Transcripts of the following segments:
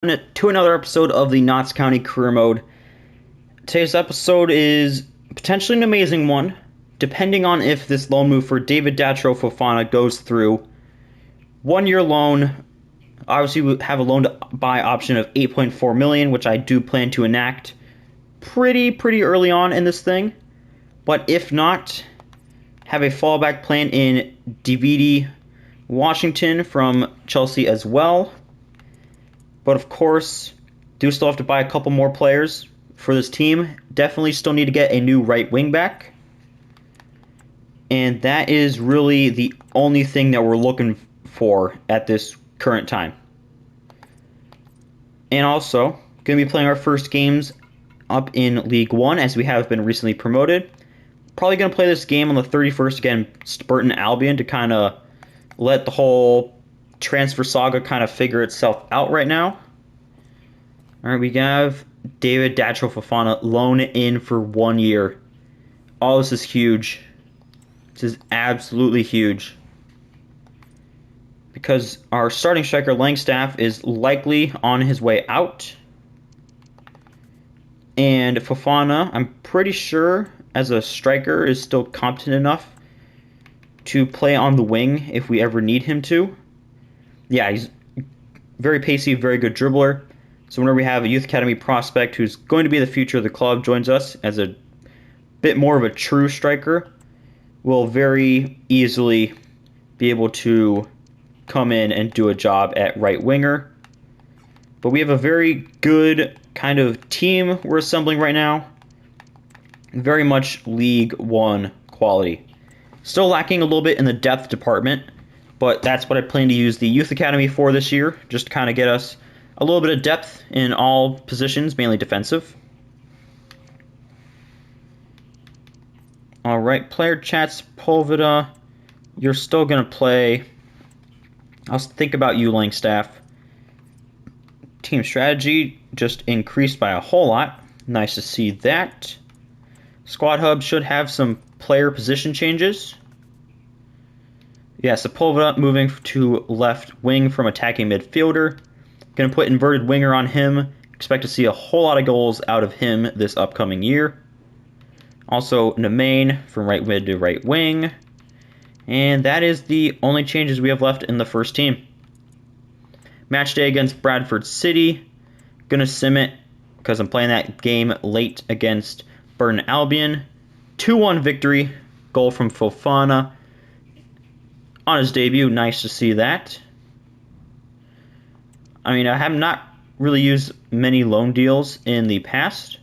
To another episode of the Notts County Career Mode. Today's episode is potentially an amazing one, depending on if this loan move for David Datro Fofana goes through. 1 year loan. Obviously, we have a loan to buy option of $8.4 million, which I do plan to enact pretty early on in this thing. But if not, have a fallback plan in DVD Washington from Chelsea as well. But of course, do still have to buy a couple more players for this team. Definitely still need to get a new right wing back. And that is really the only thing that we're looking for at this current time. And also, going to be playing our first games up in League One as we have been recently promoted. Probably going to play this game on the 31st against Burton Albion to kind of let the whole transfer saga kind of figure itself out right now. All right, we have David Datro Fofana loan in for 1 year. All this is huge. This is absolutely huge. Because our starting striker, Langstaff, is likely on his way out. And Fofana, I'm pretty sure, as a striker, is still competent enough to play on the wing if we ever need him to. Yeah, he's very pacey, very good dribbler. So whenever we have a youth academy prospect who's going to be the future of the club joins us as a bit more of a true striker, we'll very easily be able to come in and do a job at right winger. But we have a very good kind of team we're assembling right now. Very much League One quality. Still lacking a little bit in the depth department, but that's what I plan to use the Youth Academy for this year, just to kind of get us a little bit of depth in all positions, mainly defensive. All right, player chats, Poveda, you're still going to play. I'll think about you, Langstaff. Team strategy just increased by a whole lot. Nice to see that. Squad Hub should have some player position changes. Yeah, Sepulveda moving to left wing from attacking midfielder. Going to put inverted winger on him. Expect to see a whole lot of goals out of him this upcoming year. Also, Nemain from right mid to right wing. And that is the only changes we have left in the first team. Match day against Bradford City. Going to sim it because I'm playing that game late against Burton Albion. 2-1 victory. Goal from Fofana on his debut. Nice to see that. I mean, I have not really used many loan deals in the past,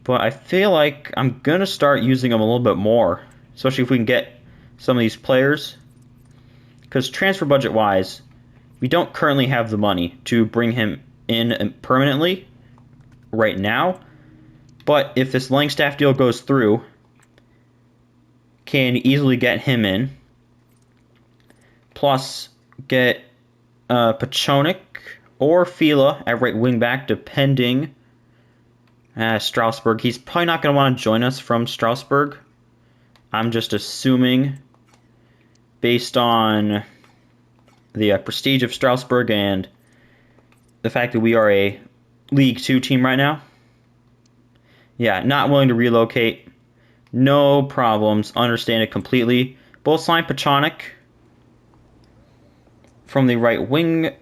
but I feel like I'm going to start using them a little bit more, especially if we can get some of these players. Because transfer budget-wise, we don't currently have the money to bring him in permanently right now, but if this Langstaff deal goes through, can easily get him in. Plus, get Pachonik or Fila at right wing back, depending. Strasbourg. He's probably not going to want to join us from Strasbourg. I'm just assuming, based on the prestige of Strasbourg and the fact that we are a League 2 team right now. Yeah, not willing to relocate. No problems. Understand it completely. Both sign Pachonik from the right wing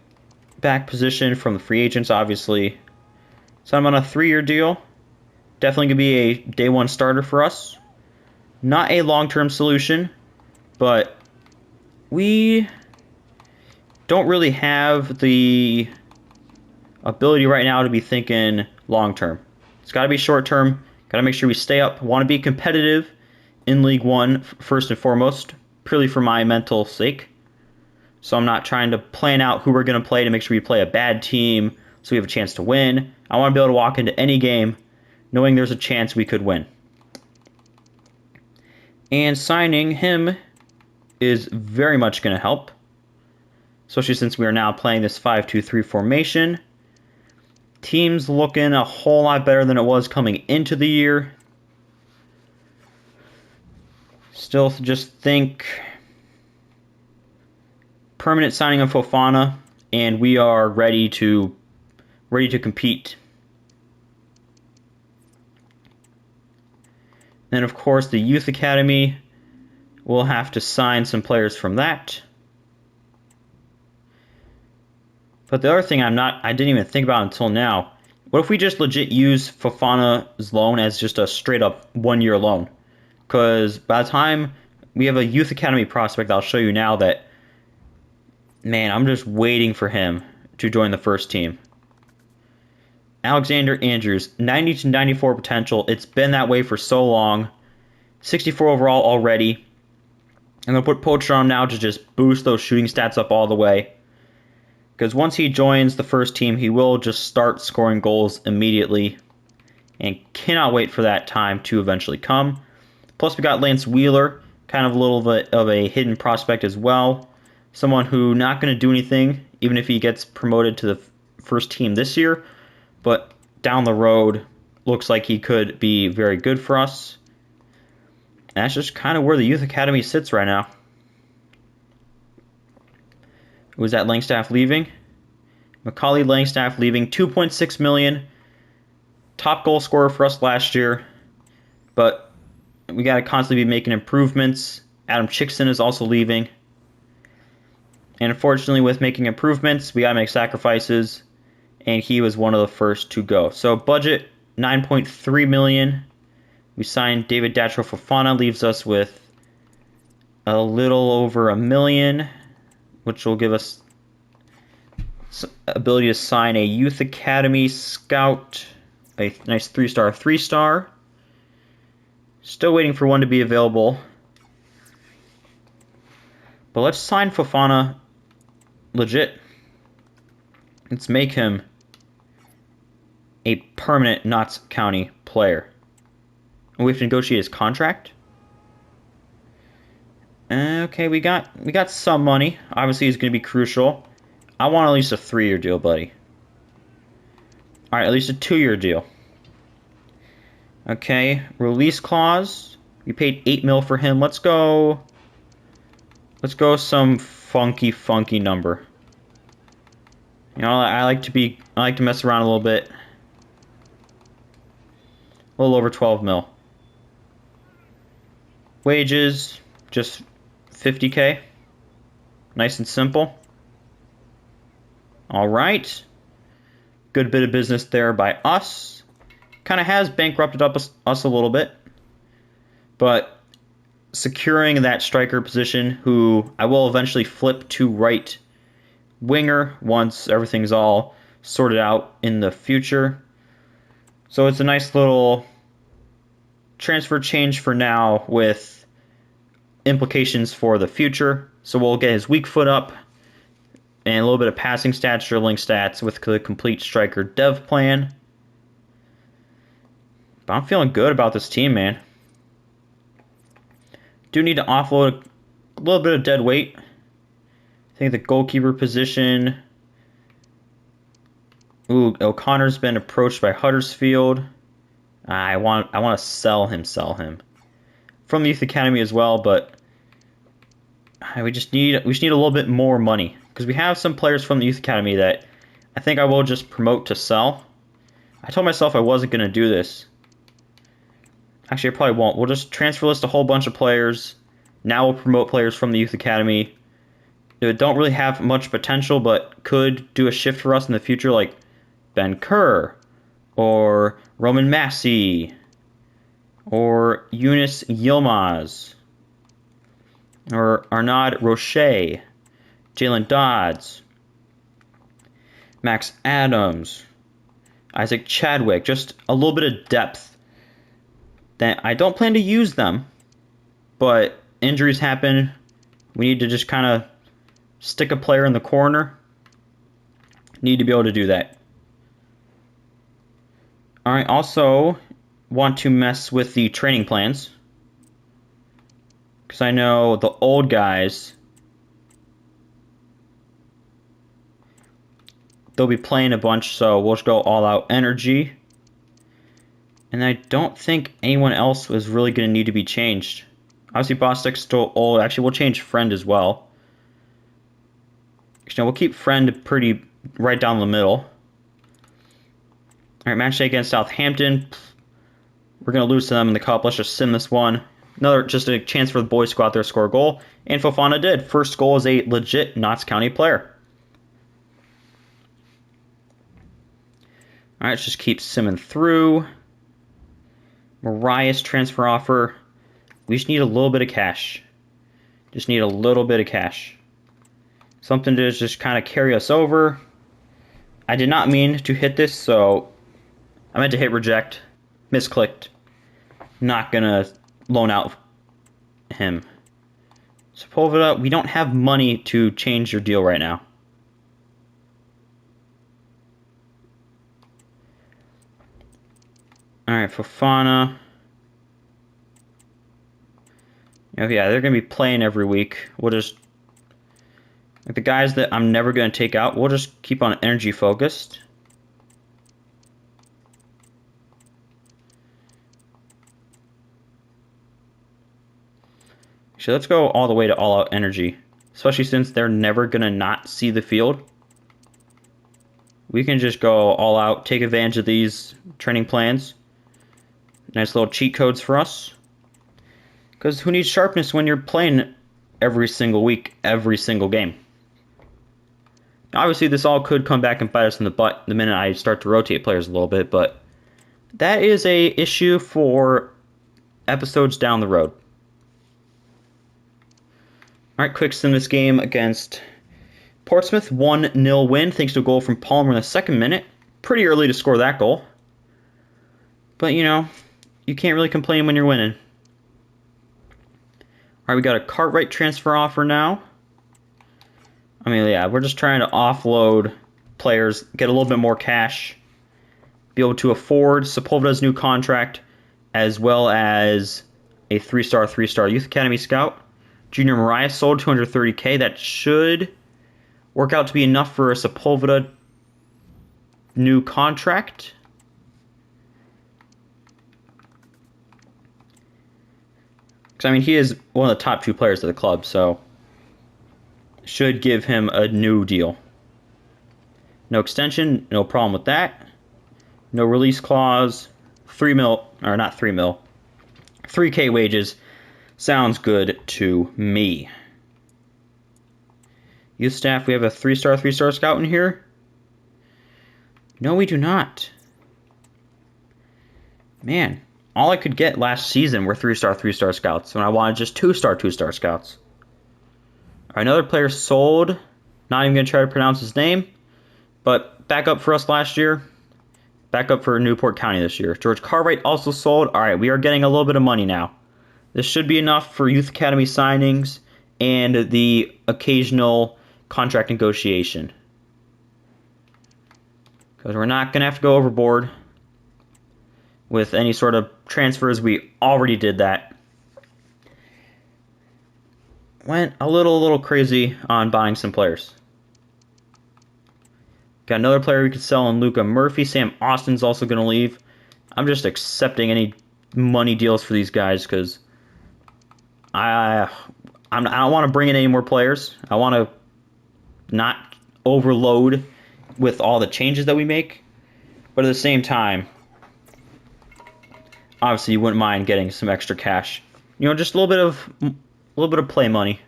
back position from the free agents, obviously. So I'm on a 3-year deal. Definitely going to be a day one starter for us. Not a long-term solution, but we don't really have the ability right now to be thinking long-term. It's got to be short-term. Got to make sure we stay up. Want to be competitive in League One first and foremost, purely for my mental sake. So I'm not trying to plan out who we're going to play to make sure we play a bad team so we have a chance to win. I want to be able to walk into any game knowing there's a chance we could win. And signing him is very much going to help, especially since we are now playing this 5-2-3 formation. Team's looking a whole lot better than it was coming into the year. Still just think permanent signing of Fofana and we are ready to compete. Then, of course, the Youth Academy, we'll have to sign some players from that. But the other thing I didn't even think about until now, what if we just legit use Fofana's loan as just a straight up 1 year loan? Because by the time we have a Youth Academy prospect that I'll show you now that, man, I'm just waiting for him to join the first team. Alexander Andrews, 90 to 94 potential. It's been that way for so long. 64 overall already. I'm going to put Poacher on him now to just boost those shooting stats up all the way. Because once he joins the first team, he will just start scoring goals immediately. And cannot wait for that time to eventually come. Plus we got Lance Wheeler, kind of a little bit of a hidden prospect as well. Someone who not going to do anything, even if he gets promoted to the first team this year. But down the road, looks like he could be very good for us. And that's just kind of where the Youth Academy sits right now. Was that Langstaff leaving? Macaulay Langstaff leaving. 2.6 million. Top goal scorer for us last year. But we got to constantly be making improvements. Adam Chickson is also leaving. And unfortunately, with making improvements, we got to make sacrifices. And he was one of the first to go. So budget, 9.3 million. We signed David Datro Fofana, leaves us with a little over $1 million, which will give us ability to sign a Youth Academy scout, a nice 3-star. Still waiting for one to be available. But let's sign Fofana legit. Let's make him a permanent Notts County player. And we have to negotiate his contract. Okay, we got some money. Obviously, it's going to be crucial. I want at least a 3-year deal, buddy. All right, at least a 2-year deal. Okay, release clause. We paid 8 mil for him. Let's go some funky number. You know, I like to mess around a little bit. A little over 12 mil. Wages, just 50K. Nice and simple. All right. Good bit of business there by us. Kind of has bankrupted us a little bit. But securing that striker position, who I will eventually flip to right winger once everything's all sorted out in the future. So it's a nice little transfer change for now with implications for the future. So we'll get his weak foot up and a little bit of passing stats, dribbling stats with the complete striker dev plan. But I'm feeling good about this team, man. Do need to offload a little bit of dead weight. I think the goalkeeper position. Ooh, O'Connor's been approached by Huddersfield. I want to sell him from the Youth Academy as well, but we just need a little bit more money because we have some players from the Youth Academy that I think I will just promote to sell. I told myself I wasn't going to do this. Actually, I probably won't. We'll just transfer list a whole bunch of players. Now we'll promote players from the Youth Academy. They don't really have much potential, but could do a shift for us in the future, like Ben Kerr, or Roman Massey, or Eunice Yilmaz, or Arnaud Rocher, Jalen Dodds, Max Adams, Isaac Chadwick, just a little bit of depth. That I don't plan to use them, but injuries happen. We need to just kind of stick a player in the corner. Need to be able to do that. All right, also want to mess with the training plans because I know the old guys, they'll be playing a bunch, so we'll just go all out energy. And I don't think anyone else is really going to need to be changed. Obviously, Bostic's still old. Actually, we'll change Friend as well. we'll keep Friend pretty right down the middle. All right, match day against Southampton. We're going to lose to them in the cup. Let's just sim this one. Just a chance for the boys to go out there and score a goal. And Fofana did. First goal as a legit Notts County player. All right, let's just keep simming through. Mariah's transfer offer. We just need a little bit of cash. Just need a little bit of cash. Something to just kind of carry us over. I did not mean to hit this, so I meant to hit reject. Misclicked. Not going to loan out him. Sepulveda, we don't have money to change your deal right now. Alright, Fofana. Oh, yeah, they're going to be playing every week. We'll just... Like the guys that I'm never going to take out, we'll just keep on energy focused. So let's go all the way to all-out energy. Especially since they're never going to not see the field. We can just go all out, take advantage of these training plans. Nice little cheat codes for us. Because who needs sharpness when you're playing every single week, every single game? Now, obviously, this all could come back and bite us in the butt the minute I start to rotate players a little bit, but that is a issue for episodes down the road. All right, quick sim this game against Portsmouth. 1-0 win thanks to a goal from Palmer in the second minute. Pretty early to score that goal. But, you know, you can't really complain when you're winning. All right, we got a Cartwright transfer offer now. I mean, yeah, we're just trying to offload players, get a little bit more cash, be able to afford Sepulveda's new contract, as well as a 3-star Youth Academy scout. Junior Mariah sold $230K. That should work out to be enough for a Sepulveda new contract. Because, I mean, he is one of the top 2 players of the club, so should give him a new deal. No extension, no problem with that. No release clause. 3 mil, or not 3 mil. 3K wages. Sounds good to me. Youth staff, we have a 3-star scout in here? No, we do not. Man, all I could get last season were 3-star scouts when I wanted just 2-star scouts. Another player sold. Not even going to try to pronounce his name. But backup for us last year. Backup for Newport County this year. George Cartwright also sold. Alright, we are getting a little bit of money now. This should be enough for Youth Academy signings and the occasional contract negotiation. Because we're not going to have to go overboard with any sort of transfers. We already did that. Went a little crazy on buying some players. Got another player we could sell in Luca Murphy. Sam Austin's also going to leave. I'm just accepting any money deals for these guys because I don't want to bring in any more players. I want to not overload with all the changes that we make. But at the same time, obviously you wouldn't mind getting some extra cash. You know, just a little bit of play money.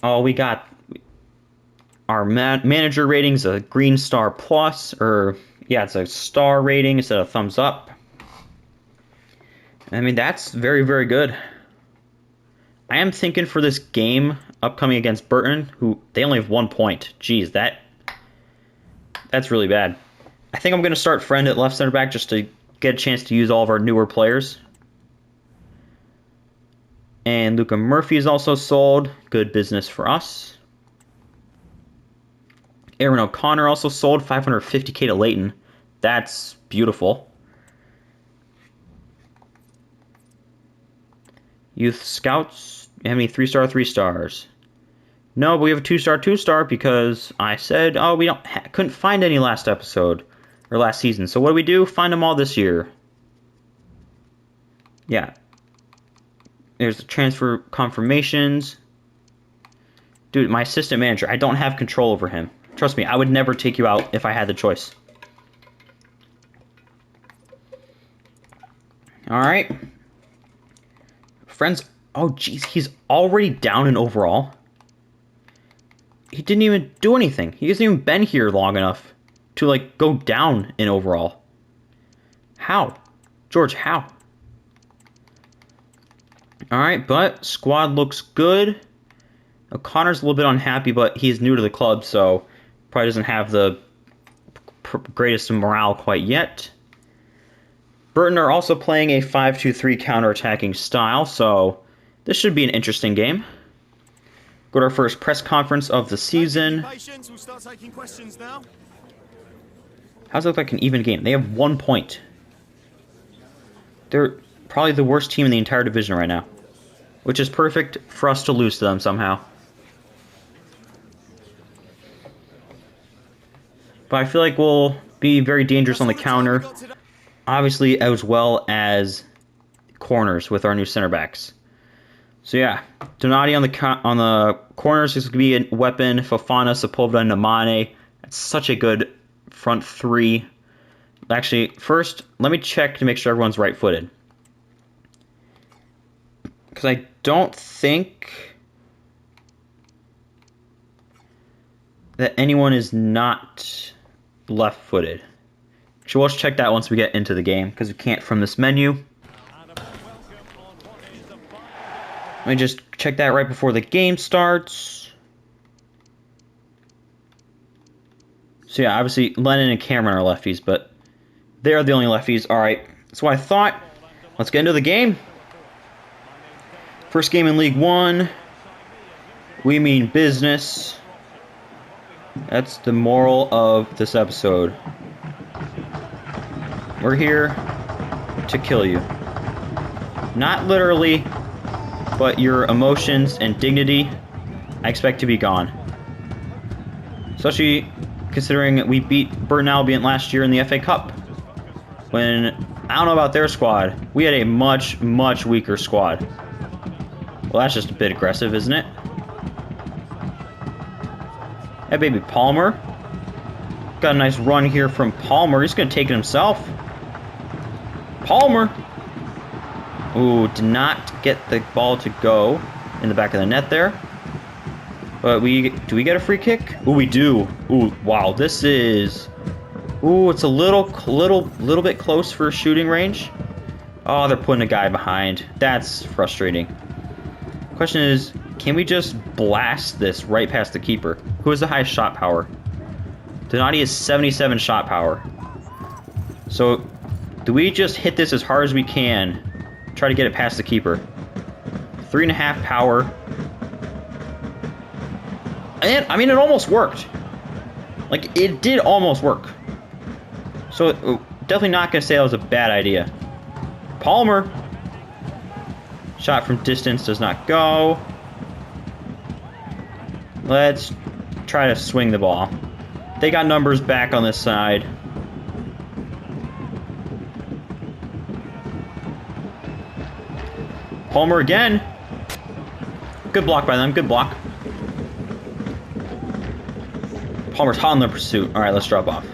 Oh, we got our manager ratings, a green star plus, or yeah, it's a star rating instead of thumbs up. I mean, that's very, very good. I am thinking for this game upcoming against Burton, who they only have 1 point. Jeez, that's really bad. I think I'm going to start Friend at left center back just to get a chance to use all of our newer players. And Luca Murphy is also sold. Good business for us. Aaron O'Connor also sold. $550K to Leighton. That's beautiful. Youth Scouts. You have any 3-star, 3-stars? No, but we have a 2-star because I said, oh, we couldn't find any last episode or last season. So what do? Find them all this year. Yeah. There's the transfer confirmations. Dude, my assistant manager, I don't have control over him. Trust me, I would never take you out if I had the choice. Alright. Friends, oh jeez, he's already down in overall. He didn't even do anything. He hasn't even been here long enough to, like, go down in overall. How? George, how? Alright, but squad looks good. O'Connor's a little bit unhappy, but he's new to the club, so probably doesn't have the greatest morale quite yet. Burton are also playing a 5-2-3 counter-attacking style, so this should be an interesting game. Go to our first press conference of the season. We'll start taking questions now. How's it look like an even game? They have 1 point. They're probably the worst team in the entire division right now, which is perfect for us to lose to them somehow. But I feel like we'll be very dangerous on the counter, obviously, as well as corners with our new center backs. So yeah, Donati on the corners is going to be a weapon. Fofana, Sepulveda, and Nemane. That's such a good front three. Actually, first, let me check to make sure everyone's right-footed. Because I don't think that anyone is not left-footed. Actually, we'll just check that once we get into the game, because we can't from this menu. Let me just check that right before the game starts. So yeah, obviously Lennon and Cameron are lefties, but they are the only lefties. Alright, that's what I thought. Let's get into the game. First game in League One. We mean business. That's the moral of this episode. We're here to kill you. Not literally, but your emotions and dignity, I expect to be gone. Especially considering we beat Burton Albion last year in the FA Cup. When, I don't know about their squad, we had a much, much weaker squad. Well, that's just a bit aggressive, isn't it? Hey, baby, Palmer. Got a nice run here from Palmer. He's going to take it himself. Palmer. Ooh, did not get the ball to go in the back of the net there. But do we get a free kick? Ooh, we do. Ooh, wow, this is... Ooh, it's a little bit close for shooting range. Oh, they're putting a guy behind. That's frustrating. Question is, can we just blast this right past the keeper? Who has the highest shot power? Donati has 77 shot power. So, do we just hit this as hard as we can? Try to get it past the keeper. 3.5 power. And, I mean, it almost worked. Like, it did almost work. So, definitely not going to say that was a bad idea. Palmer. Shot from distance does not go. Let's try to swing the ball. They got numbers back on this side. Palmer again. Good block by them. Good block. Palmer's hot in the pursuit. All right, let's drop off.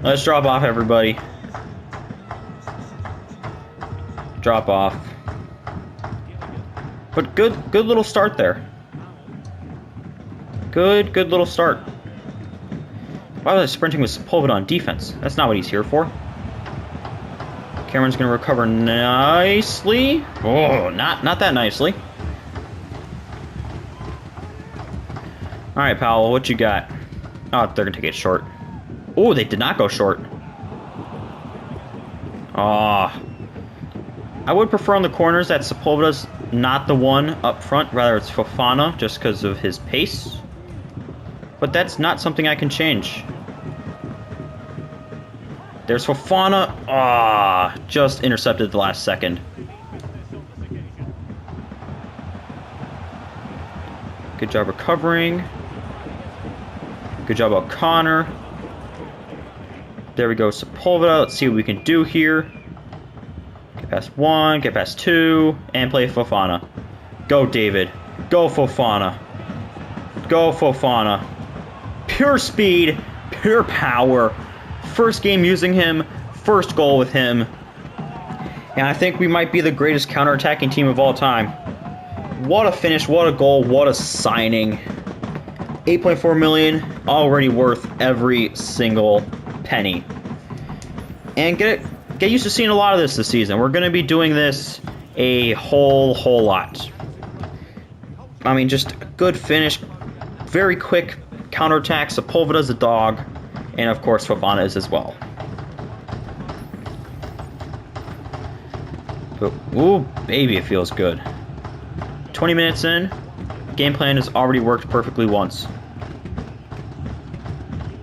Let's drop off, everybody. Drop off. But good little start there. Good little start. Why was I sprinting with Sepulveda on defense? That's not what he's here for. Cameron's going to recover nicely. Oh, not that nicely. All right, Powell, what you got? Oh, they're going to take it short. Oh, they did not go short. Oh. I would prefer on the corners that Sepulveda's not the one up front. Rather, it's Fofana, just because of his pace. But that's not something I can change. There's Fofana. Ah, just intercepted the last second. Good job recovering. Good job, O'Connor. There we go, Sepulveda. Let's see what we can do here. Get past 1, get past 2, and play Fofana. Go, David. Go, Fofana. Go, Fofana. Pure speed, pure power. First game using him, first goal with him. And I think we might be the greatest counter-attacking team of all time. What a finish, what a goal, what a signing. 8.4 million, already worth every single penny. And get used to seeing a lot of this season. We're going to be doing this a whole lot. I mean, just a good finish, very quick counterattack. Sepulveda's a dog, and of course Fofana is as well. But, ooh, baby, it feels good. 20 minutes in, game plan has already worked perfectly once.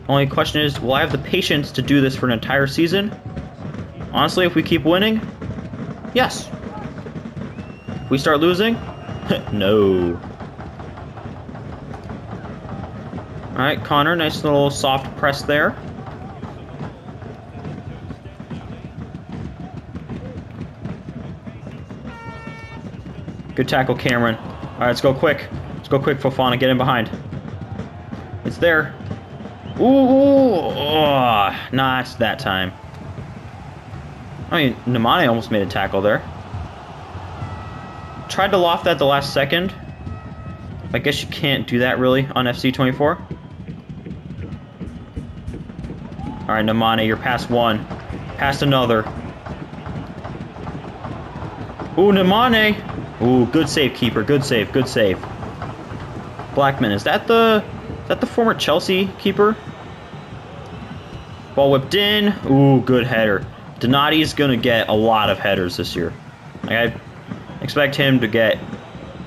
Only question is, will I have the patience to do this for an entire season? Honestly, if we keep winning, yes. If we start losing, no. Alright, Connor, nice little soft press there. Good tackle, Cameron. Alright, let's go quick. Let's go quick, Fofana. Get in behind. It's there. Ooh, oh, not that time. I mean, Nemane almost made a tackle there. Tried to loft that the last second. I guess you can't do that really on FC24. Alright, Nemane, you're past 1. Past another. Ooh, Nemane! Ooh, good save, keeper. Good save, good save. Blackman, is that the former Chelsea keeper? Ball whipped in. Ooh, good header. Donati's gonna get a lot of headers this year. Like, I expect him to get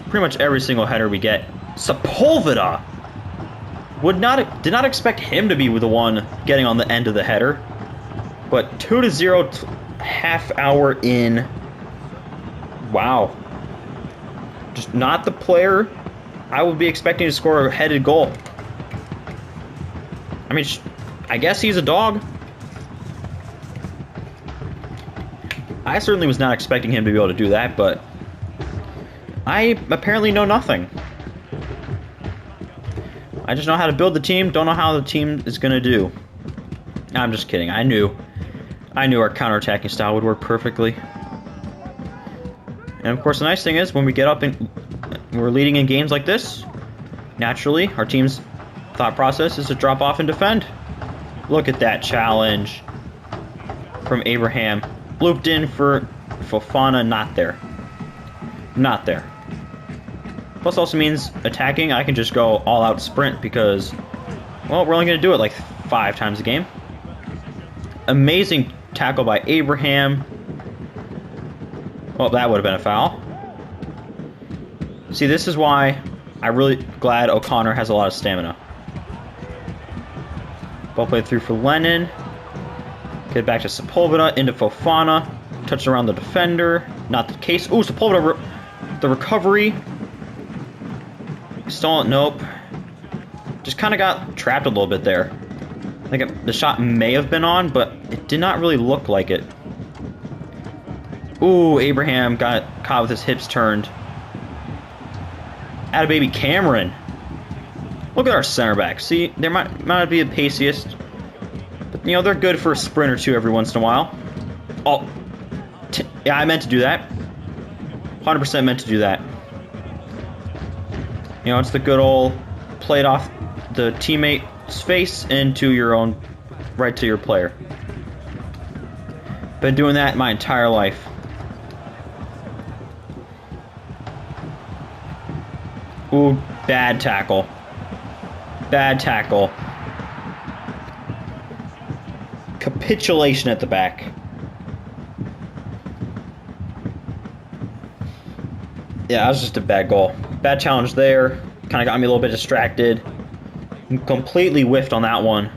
pretty much every single header we get. Sepulveda! Did not expect him to be the one getting on the end of the header. But 2-0 half hour in. Wow. Just not the player I would be expecting to score a headed goal. I mean, I guess he's a dog. I certainly was not expecting him to be able to do that, but I apparently know nothing. I just know how to build the team, don't know how the team is going to do. I'm just kidding. I knew our counterattacking style would work perfectly. And of course, the nice thing is, when we get up and we're leading in games like this, naturally, our team's thought process is to drop off and defend. Look at that challenge from Abraham. Looped in for Fofana, not there. Not there. Plus also means attacking, I can just go all-out sprint because, well, we're only going to do it like 5 times a game. Amazing tackle by Abraham. Well, that would have been a foul. See, this is why I'm really glad O'Connor has a lot of stamina. Ball played through for Lennon. Get back to Sepulveda, into Fofana. Touch around the defender. Not the case. Ooh, Sepulveda, the recovery. Stolen, nope. Just kind of got trapped a little bit there. I think the shot may have been on, but it did not really look like it. Ooh, Abraham got caught with his hips turned. Atta baby Cameron. Look at our center back. See, they might not be the paciest, but you know, they're good for a sprint or two every once in a while. Oh, yeah, I meant to do that. 100% meant to do that. You know, it's the good old play it off the teammate's face into your own, right to your player. Been doing that my entire life. Ooh, bad tackle. Bad tackle. Capitulation at the back. Yeah, that was just a bad goal. Bad challenge there. Kind of got me a little bit distracted. Completely whiffed on that one.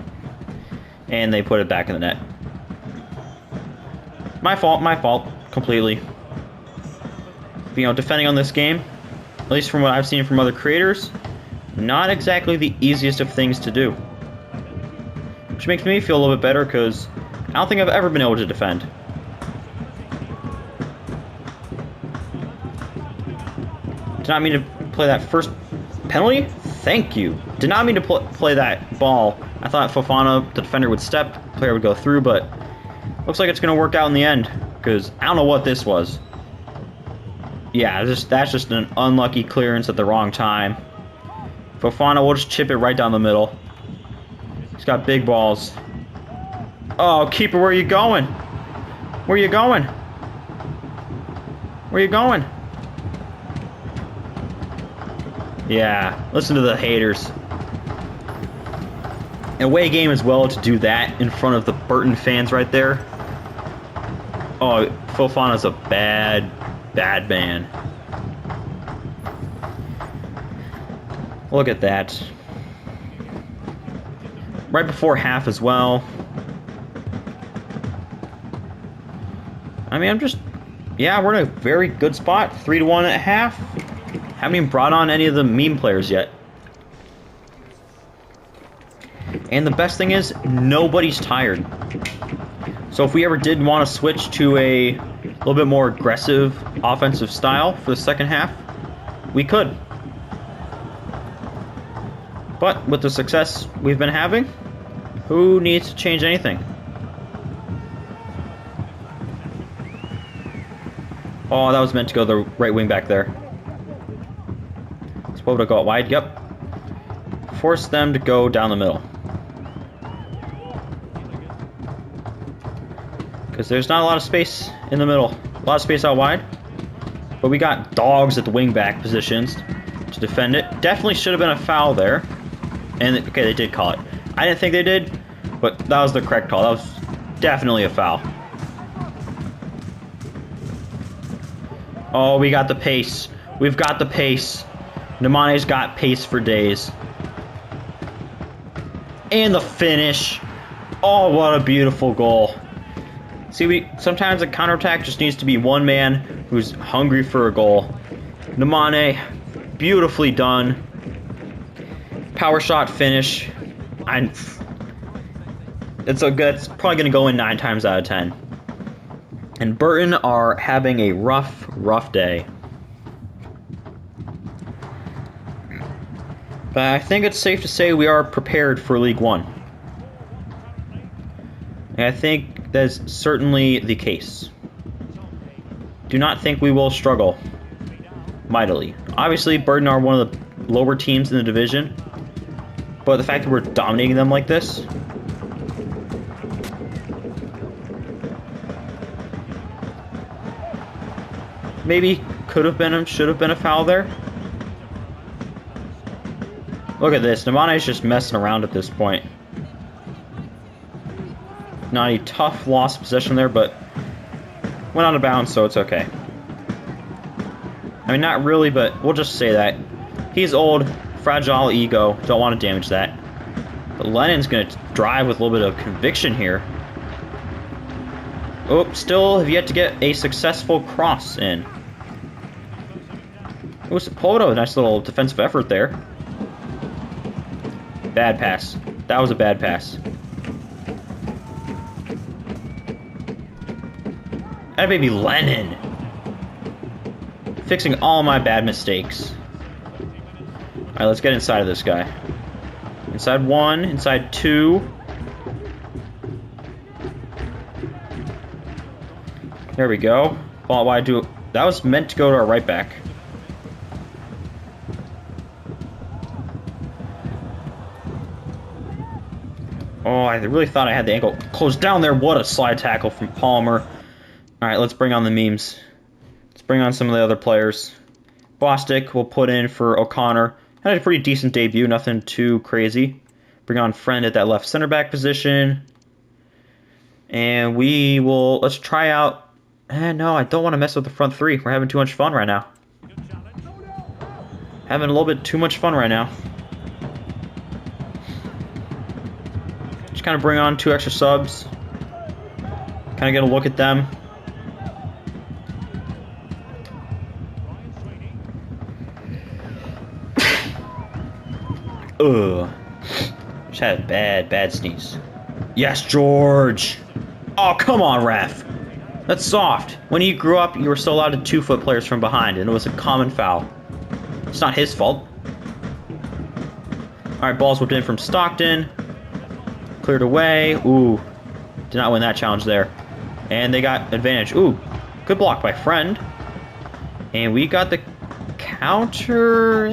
And they put it back in the net. My fault, completely. You know, defending on this game, at least from what I've seen from other creators, not exactly the easiest of things to do. Which makes me feel a little bit better because I don't think I've ever been able to defend. Did not mean to play that first penalty. Thank you. Did not mean to play that ball. I thought Fofana, the defender, would step, the player would go through, but looks like it's going to work out in the end, because I don't know what this was. Yeah, that's just an unlucky clearance at the wrong time. Fofana will just chip it right down the middle. He's got big balls. Oh, keeper, where are you going? Where are you going? Where are you going? Yeah, listen to the haters. Away game as well to do that in front of the Burton fans right there. Oh, Fofana's a bad man. Look at that. Right before half as well. I mean, yeah, we're in a very good spot. 3-1 at half. Haven't even brought on any of the meme players yet. And the best thing is, nobody's tired. So if we ever did want to switch to a little bit more aggressive offensive style for the second half, we could. But with the success we've been having, who needs to change anything? Oh, that was meant to go the right wing back there. Supposed to go out wide, yep. Force them to go down the middle. Because there's not a lot of space in the middle. A lot of space out wide. But we got dogs at the wing back positions to defend it. Definitely should have been a foul there. And, okay, they did call it. I didn't think they did, but that was the correct call. That was definitely a foul. Oh, we got the pace. We've got the pace. Namane's got pace for days. And the finish. Oh, what a beautiful goal. See, sometimes a counterattack just needs to be one man who's hungry for a goal. Namane, beautifully done. Power shot finish. It's probably going to go in 9 times out of 10. And Burton are having a rough day. But I think it's safe to say we are prepared for League One. And I think that's certainly the case. Do not think we will struggle mightily. Obviously, Burton are one of the lower teams in the division. But the fact that we're dominating them like this, maybe should have been a foul there. Look at this. Namane's just messing around at this point. Not a tough loss of possession there, but went out of bounds, so it's okay. I mean, not really, but we'll just say that. He's old, fragile ego, don't want to damage that. But Lennon's going to drive with a little bit of conviction here. Oh, still have yet to get a successful cross in. It was Poto, a nice little defensive effort there. Bad pass. That was a bad pass. That baby Lennon. Fixing all my bad mistakes. Alright, let's get inside of this guy. Inside 1, inside 2. There we go. Ball wide to... That was meant to go to our right back. Oh, I really thought I had the ankle closed down there. What a slide tackle from Palmer. Alright, let's bring on the memes. Let's bring on some of the other players. Bostic will put in for O'Connor. Had a pretty decent debut, nothing too crazy. Bring on Friend at that left center back position. And we will... Let's try out... no, I don't want to mess with the front three. We're having too much fun right now. Having a little bit too much fun right now. Just kind of bring on 2 extra subs. Kind of get a look at them. Ugh. Just had a bad sneeze. Yes, George! Oh, come on, ref! That's soft. When you grew up, you were still allowed to 2-foot players from behind, and it was a common foul. It's not his fault. Alright, ball's whipped in from Stockton. Cleared away. Ooh. Did not win that challenge there. And they got advantage. Ooh. Good block by Friend. And we got the counter.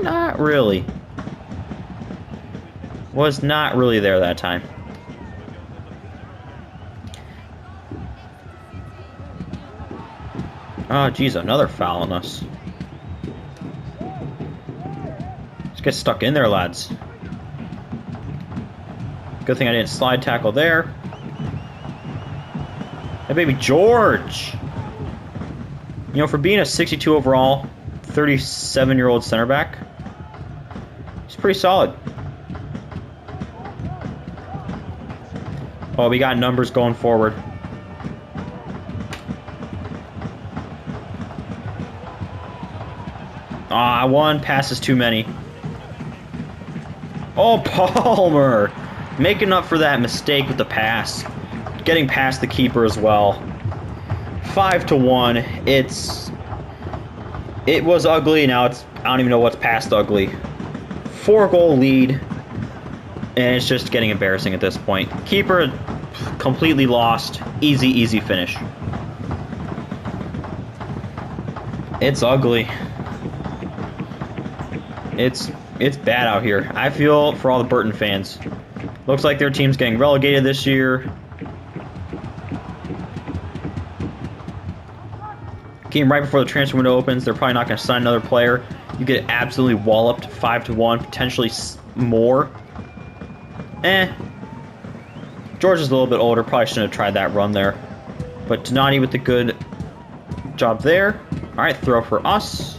Not really. Was not really there that time. Oh, geez, another foul on us. Just get stuck in there, lads. Good thing I didn't slide tackle there. Hey, baby George! You know, for being a 62 overall, 37-year-old center back, he's pretty solid. Oh, we got numbers going forward. Ah, one pass is too many. Oh, Palmer! Making up for that mistake with the pass. Getting past the keeper as well. 5-1. It was ugly, now it's, I don't even know what's past ugly. 4-goal lead. And it's just getting embarrassing at this point. Keeper completely lost. Easy finish. It's ugly. It's bad out here. I feel for all the Burton fans. Looks like their team's getting relegated this year. Game right before the transfer window opens. They're probably not going to sign another player. You get absolutely walloped, 5-1, potentially more. George is a little bit older. Probably shouldn't have tried that run there. But Donati with the good job there. All right, throw for us.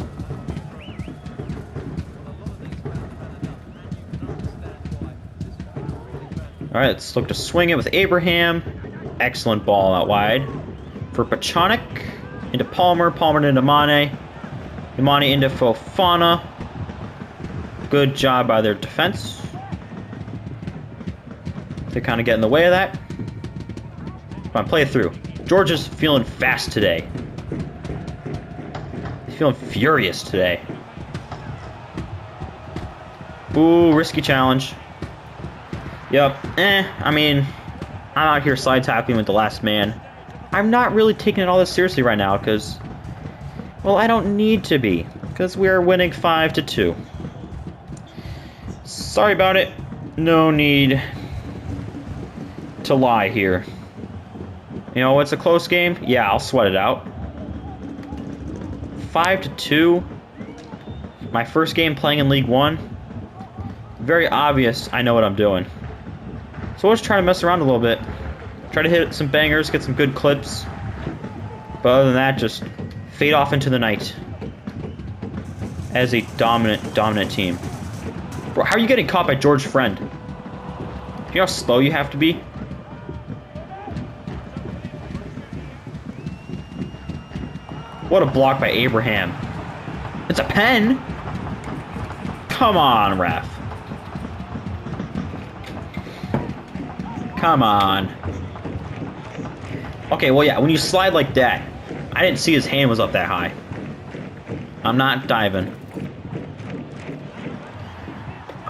All right, let's look to swing it with Abraham. Excellent ball out wide for Pachonic. Into Palmer. Palmer into Mane. Mane into Fofana. Good job by their defense. They kind of get in the way of that. Come on, play it through. George is feeling fast today. He's feeling furious today. Ooh, risky challenge. Yep. I mean, I'm out here slide tackling with the last man. I'm not really taking it all this seriously right now because, well, I don't need to be because we are winning 5-2. Sorry about it. No need to lie here. You know, it's a close game. Yeah, I'll sweat it out. 5-2. My first game playing in League One. Very obvious I know what I'm doing. So we'll just try to mess around a little bit. Try to hit some bangers, get some good clips. But other than that, just fade off into the night. As a dominant team. Bro, how are you getting caught by George Friend? You know how slow you have to be? What a block by Abraham. It's a pen! Come on, ref. Come on. Okay, well, yeah, when you slide like that, I didn't see his hand was up that high. I'm not diving.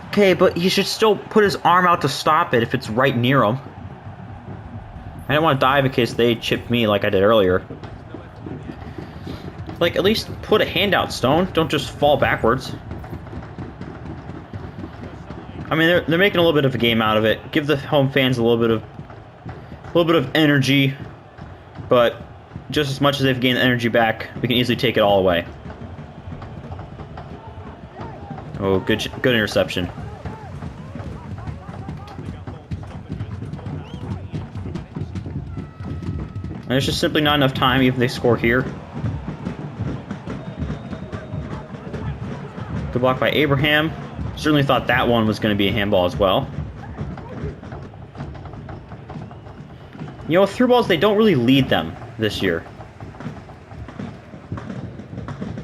Okay, but he should still put his arm out to stop it if it's right near him. I didn't want to dive in case they chipped me like I did earlier. Like, at least put a hand out, Stone. Don't just fall backwards. I mean, they're making a little bit of a game out of it. Give the home fans a little bit of energy, but just as much as they've gained the energy back, we can easily take it all away. Oh, good interception. And there's just simply not enough time, even if they score here. Good block by Abraham. Certainly thought that one was going to be a handball as well. You know, through balls, they don't really lead them this year.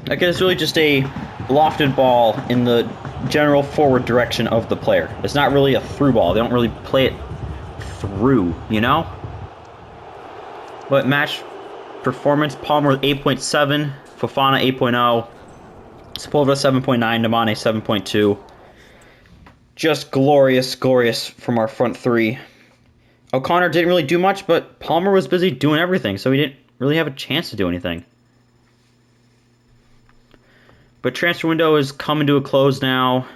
Like, it's really just a lofted ball in the general forward direction of the player. It's not really a through ball. They don't really play it through, you know? But match performance, Palmer 8.7, Fofana 8.0. Sepulveda 7.9, Nemane 7.2. Just glorious, glorious from our front three. O'Connor didn't really do much, but Palmer was busy doing everything, so he didn't really have a chance to do anything. But transfer window is coming to a close now.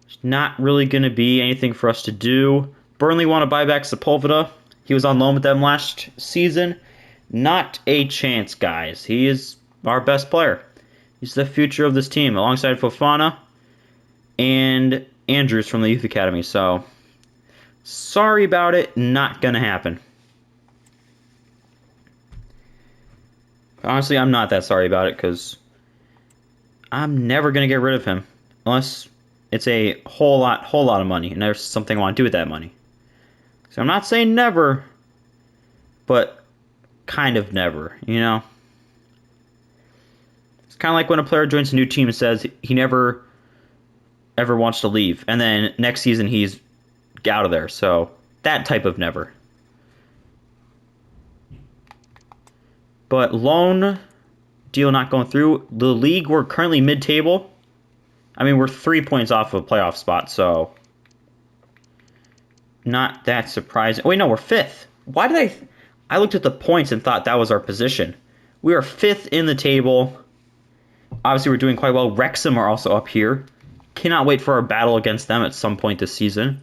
There's not really going to be anything for us to do. Burnley want to buy back Sepulveda. He was on loan with them last season. Not a chance, guys. He is our best player. He's the future of this team, alongside Fofana and Andrews from the Youth Academy. So, sorry about it. Not going to happen. Honestly, I'm not that sorry about it because I'm never going to get rid of him unless it's a whole lot of money and there's something I want to do with that money. So I'm not saying never, but kind of never, you know? It's kind of like when a player joins a new team and says he never ever wants to leave, and then next season he's out of there. So that type of never. But loan deal not going through. The league, we're currently mid-table. I mean, we're 3 points off of a playoff spot, so not that surprising. Wait, no, we're 5th. Why did I looked at the points and thought that was our position. We are 5th in the table. Obviously, we're doing quite well. Wrexham are also up here. Cannot wait for our battle against them at some point this season.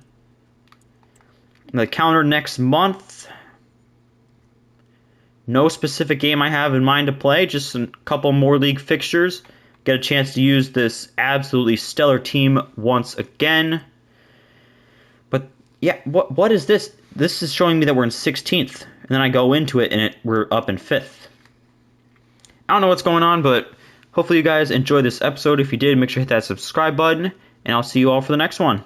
The calendar next month. No specific game I have in mind to play. Just a couple more league fixtures. Get a chance to use this absolutely stellar team once again. But yeah, what is this? This is showing me that we're in 16th. And then I go into it and we're up in 5th. I don't know what's going on, but hopefully you guys enjoyed this episode. If you did, make sure to hit that subscribe button. And I'll see you all for the next one.